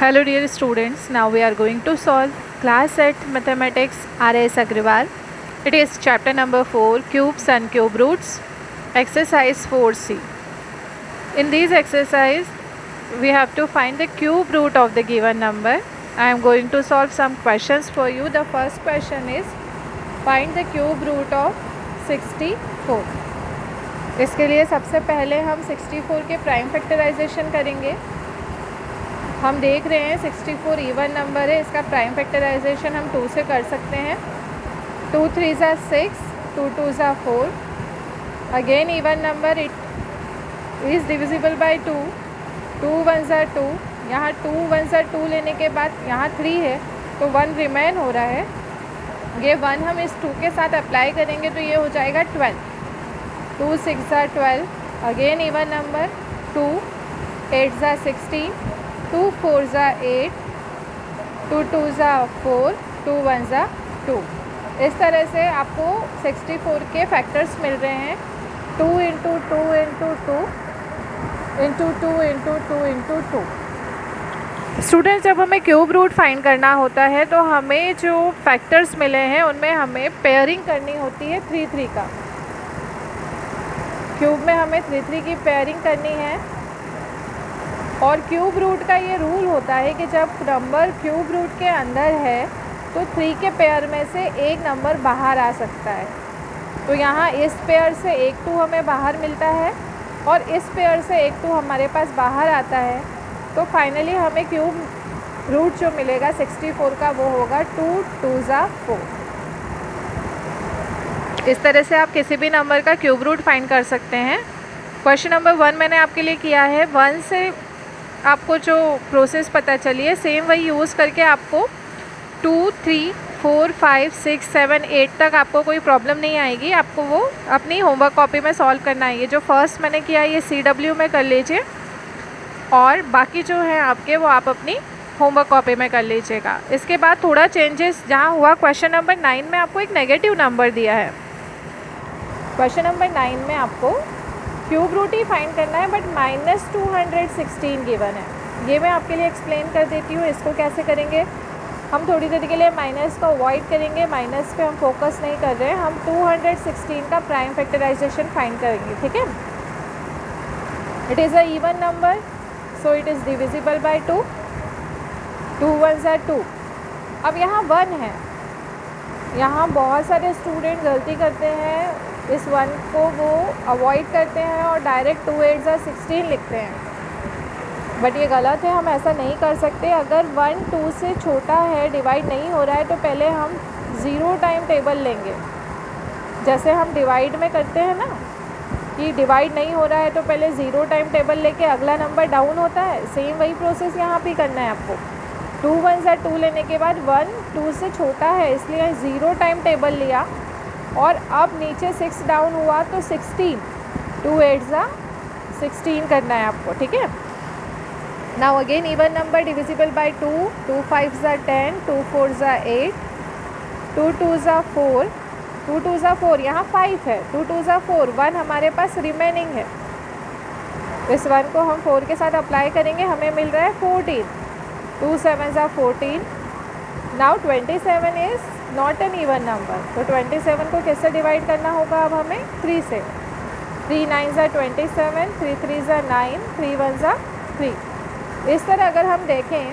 Hello dear students, now we are going to solve class 8 mathematics R.S. Agrawal. It is chapter number 4, cubes and cube roots, exercise 4C. In this exercise, we have to find the cube root of the given number. I am going to solve some questions for you. The first question is, find the cube root of 64. इसके लिए सबसे पहले हम 64 के prime factorisation करेंगे. हम देख रहे हैं 64 इवन नंबर है, इसका प्राइम फैक्टराइजेशन हम 2 से कर सकते हैं. 2 3 ज़ा 6, 2 2 ज़ा 4. Again even number, it is divisible by 2. 2 1 ज़ा 2. यहाँ 2 1 ज़ा 2 लेने के बाद यहाँ 3 है तो 1 रिमेन हो रहा है. ये 1 हम इस 2 के साथ अप्लाई करेंगे तो ये हो जाएगा 12. 2 6 ज़ा 12. अगेन इवन नंबर 2 8 ज़ा 16. 2 4 ज़ा 8. 2 2 ज़ा 4. 2 1 ज़ा 2. इस तरह से आपको 64 के फैक्टर्स मिल रहे हैं. 2 into 2 into 2 into 2 into 2 into 2. Students, जब हमें क्यूब रूट फाइंड करना होता है तो हमें जो फैक्टर्स मिले हैं उनमें हमें पेयरिंग करनी होती है 3 3 का. क्यूब में हमें 3 3 की पेयरिंग करनी है. और क्यूब रूट का ये रूल होता है कि जब नंबर क्यूब रूट के अंदर है तो 3 के पेयर में से एक नंबर बाहर आ सकता है. तो यहाँ इस पेयर से एक 2 हमें बाहर मिलता है और इस पेयर से एक 2 हमारे पास बाहर आता है. तो फाइनली हमें क्यूब रूट जो मिलेगा 64 का वो होगा 2 2 ज़ा 4. इस तरह से आप किसी भी नंबर का क्यूब रूट फाइंड कर सकते हैं. क्वेश्चन नंबर 1 मैंने आपके लिए किया है. 1 से आपको जो प्रोसेस पता चली है सेम वही यूज़ करके आपको 2 3 4 5 6 7 8 तक आपको कोई प्रॉब्लम नहीं आएगी. आपको वो अपनी होमवर्क कॉपी में सॉल्व करना है. ये जो फर्स्ट मैंने किया ये CW में कर लीजिए और बाकी जो है आपके वो आप अपनी होमवर्क कॉपी में कर लीजिएगा. इसके बाद थोड़ा चेंजेस जहाँ हुआ, क्वेश्चन नंबर 9 में आपको एक नेगेटिव नंबर दिया है. क्वेश्चन नंबर 9 में आपको क्यूब रूट ही फाइंड करना है बट -216 गिवन है. ये मैं आपके लिए एक्सप्लेन कर देती हूँ. इसको कैसे करेंगे, हम थोड़ी देर के लिए माइनस को अवॉइड करेंगे. माइनस पे हम फोकस नहीं कर रहे हैं. हम 216 का प्राइम फैक्टराइजेशन फाइंड करेंगे. ठीक है. It is a even number so it is divisible by 2. 2 1 ज़ा 2. अब यहाँ 1 है. यहाँ बहुत सारे स्टूडेंट गलती करते हैं, इस 1 को वो अवॉइड करते हैं और डायरेक्ट 2 8 ज़ा 16 लिखते हैं. बट ये गलत है, हम ऐसा नहीं कर सकते. अगर 1 2 से छोटा है, डिवाइड नहीं हो रहा है, तो पहले हम 0 टाइम टेबल लेंगे. जैसे हम डिवाइड में करते हैं ना कि डिवाइड नहीं हो रहा है तो पहले 0 टाइम टेबल लेके अगला नंबर डाउन होता है. सेम वही प्रोसेस यहाँ भी करना है आपको. 2 1 ज़ा 2 लेने के बाद 1 2 से छोटा है इसलिए 0 टाइम टेबल लिया और अब नीचे 6 डाउन हुआ तो 16. 2 8 ज़ा 16 करना है आपको. ठीक है. Now again even number divisible by 2. 2 5 ज़ा 10. 2 4 ज़ा 8. 2 2 ज़ा 4. 2 2 ज़ा 4. यहाँ 5 है. 2 2 ज़ा 4. 1 हमारे पास रिमेनिंग है. इस 1 को हम 4 के साथ अप्लाई करेंगे, हमें मिल रहा है 14. 2 7 ज़ा 14. Now 27 is not an even number. तो 27 को किससे डिवाइड करना होगा अब हमें? 3 से. 3 9 ज़ा 27. 3 3 ज़ा 9. 3 1 ज़ा 3. इस तरह अगर हम देखें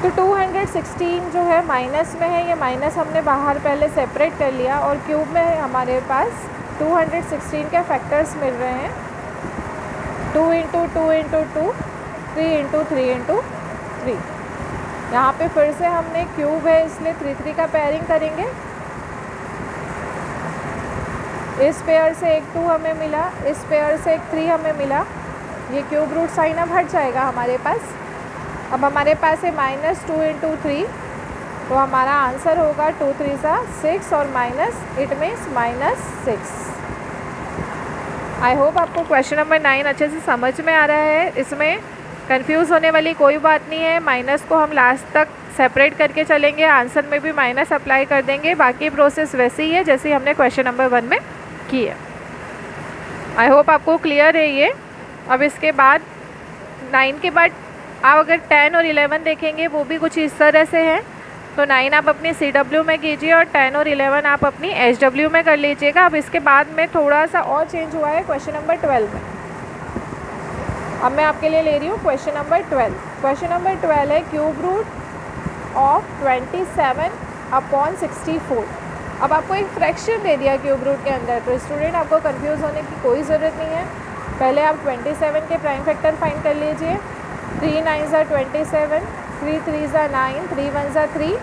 तो 216 जो है माइनस में है. ये माइनस हमने बाहर पहले सेपरेट कर लिया और क्यूब में है हमारे पास 216 के फैक्टर्स मिल रहे हैं. 2 इंटू 2 इंटू 2. 3 into 3 into 3. यहाँ पे फिर से हमने क्यूब है इसलिए 3 3 का पेयरिंग करेंगे. इस पेयर से एक 2 हमें मिला, इस पेयर से एक 3 हमें मिला. ये क्यूब रूट साइन अब हट जाएगा हमारे पास. अब हमारे पास है -2 इंटू 3 तो हमारा आंसर होगा 2 3 ज़ा 6 और minus it means -6. I hope आपको क्वेश्चन नंबर 9 अच्छे से समझ में आ रहा है. इसमें कंफ्यूज होने वाली कोई बात नहीं है. माइनस को हम लास्ट तक सेपरेट करके चलेंगे, आंसर में भी माइनस अप्लाई कर देंगे. बाकी प्रोसेस वैसी ही है जैसी हमने क्वेश्चन नंबर 1 में की है. आई होप आपको क्लियर है ये. अब इसके बाद 9 के बाद आप अगर 10 और 11 देखेंगे वो भी कुछ इस तरह से है। तो 9 आप अपनी CW में कीजिए और 10 और 11 आप अपनी SW में कर लीजिएगा। अब इसके बाद में थोड़ा सा और चेंज हुआ है क्वेश्चन नंबर 12 में। अब मैं आपके लिए ले रही हूँ क्वेश्चन नंबर 12। क्वेश्चन नंबर 12 है क्यूब रूट ऑफ 27/64। अब आपको एक फ्रैक्शन दे दिया क्यूब रूट के अंदर, तो स्टूडेंट आपको कंफ्यूज होने की कोई ज़रूरत नहीं है। पहले आप 27 के प्राइम फैक्टर फाइंड कर लीजिए। 3 9s are 27, 3 3s are 9, 3 1s are 3।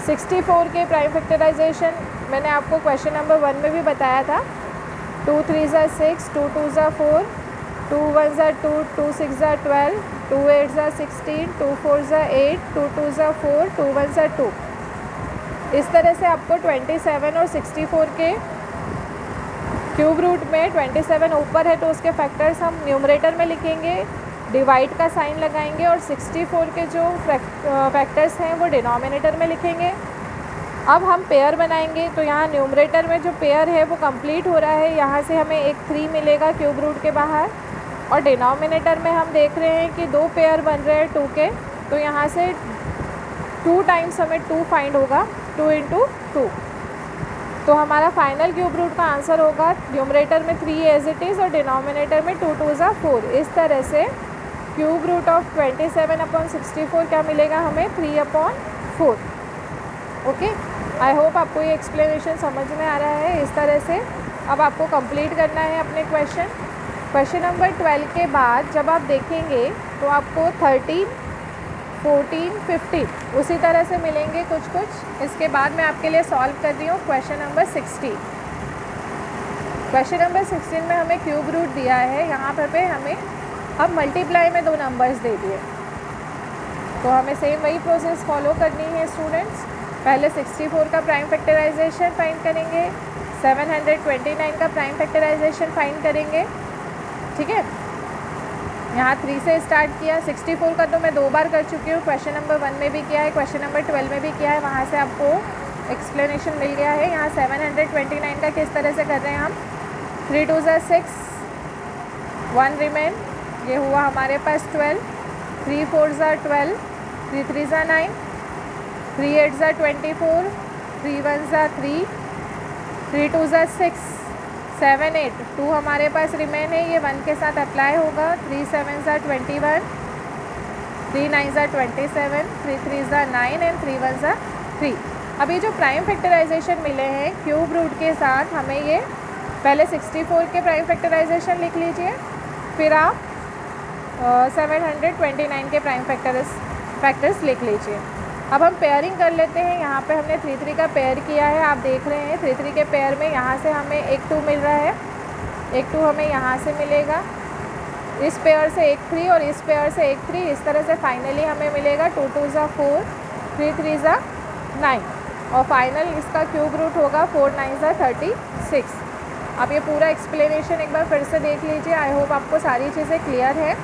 64 के प्राइम फैक्टराइजेशन मैंने आपको क्वेश्चन नंबर 1 में भी बताया था। 2 3s are 6, 2 2s are 4, 2 1s are 2, 2 6s are 12, 2 8s are 16, 2 4s are 8, 2 2s are 4, 2 1s are 2। इस तरह से आपको 27 और 64 के क्यूब रूट में 27 ऊपर है तो उसके फैक्टर्स हम न्यूमरेटर में लिखेंगे, डिवाइड का साइन लगाएंगे, और 64 के जो फैक्टर्स हैं वो डिनोमिनेटर में लिखेंगे। अब हम पेयर बनाएंगे, तो यहाँ न्यूमरेटर में जो पेयर है वो कंप्लीट हो रहा है। यहाँ से हमें एक 3 मिलेगा क्यूब रूट के बाहर, और डिनोमिनेटर में हम देख रहे हैं कि 2 पेयर बन रहे हैं 2 के, तो यहाँ से 2 टाइम्स हमें 2 फाइंड होगा, 2 × 2। तो हमारा फाइनल क्यूब रूट का आंसर होगा न्यूमरेटर में 3 एज इट इज़ और डिनोमिनेटर में 2 2s are 4। इस तरह से क्यूब रूट ऑफ 27/64 क्या मिलेगा हमें, 3/4। ओके, आई होप आपको ये एक्सप्लेनेशन समझ में आ रहा है। इस तरह से अब आपको कंप्लीट करना है अपने क्वेश्चन नंबर 12 के बाद जब आप देखेंगे तो आपको 13, 14, 15 उसी तरह से मिलेंगे कुछ। इसके बाद मैं आपके लिए सॉल्व कर रही हूँ क्वेश्चन नंबर 16। क्वेश्चन नंबर 16 में हमें क्यूब रूट दिया है, यहाँ पे हमें अब मल्टीप्लाई में 2 नंबर्स दे दिए, तो हमें सेम वही प्रोसेस फॉलो करनी है स्टूडेंट्स। पहले 64 का प्राइम फैक्टराइजेशन फाइंड करेंगे, 729 का प्राइम फैक्टराइजेशन फाइंड करेंगे, ठीक है। यहाँ 3 से स्टार्ट किया। 64 का तो मैं 2 बार कर चुकी हूँ, क्वेश्चन नंबर 1 में भी किया है, क्वेश्चन नंबर 12 में भी किया है, वहाँ से आपको एक्सप्लेनेशन मिल गया है। यहाँ 729 का किस तरह से कर रहे हैं हम। 3 2s are 6, 1 रिमेन, ये हुआ हमारे पास 12, 3 4s are 12, 3 3s are 9, 3 8s are 24, 3 1s are 3, 3 2s are 6, 7 8, 2 हमारे पास रिमेन है, ये 1 के साथ अप्लाई होगा। 3 7s are 21, 3 9s are 27, 3 3s are 9 and 3 1s are 3। अभी जो प्राइम फैक्टराइजेशन मिले हैं क्यूब रूट के साथ, हमें ये पहले 64 के प्राइम फैक्टराइजेशन लिख लीजिए, फिर आप 729 के प्राइम फैक्टर्स लिख लीजिए। अब हम पेयरिंग कर लेते हैं। यहाँ पे हमने 3 3 का पेयर किया है, आप देख रहे हैं 3 3 के पेयर में यहाँ से हमें एक 2 मिल रहा है, एक 2 हमें यहाँ से मिलेगा, इस पेयर से एक 3 और इस पेयर से एक 3। इस तरह से फाइनली हमें मिलेगा 2 2s are 4, 3 3s are 9, और फाइनल इसका क्यूब रूट होगा 4 9s are 36। आप ये पूरा एक्सप्लेनेशन एक बार फिर से देख लीजिए। आई होप आपको सारी चीज़ें क्लियर है।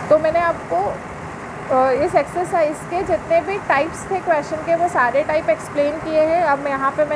तो मैंने आपको इस एक्सरसाइज के जितने भी टाइप्स थे क्वेश्चन के, वो सारे टाइप एक्सप्लेन किए हैं। अब यहाँ पे मैं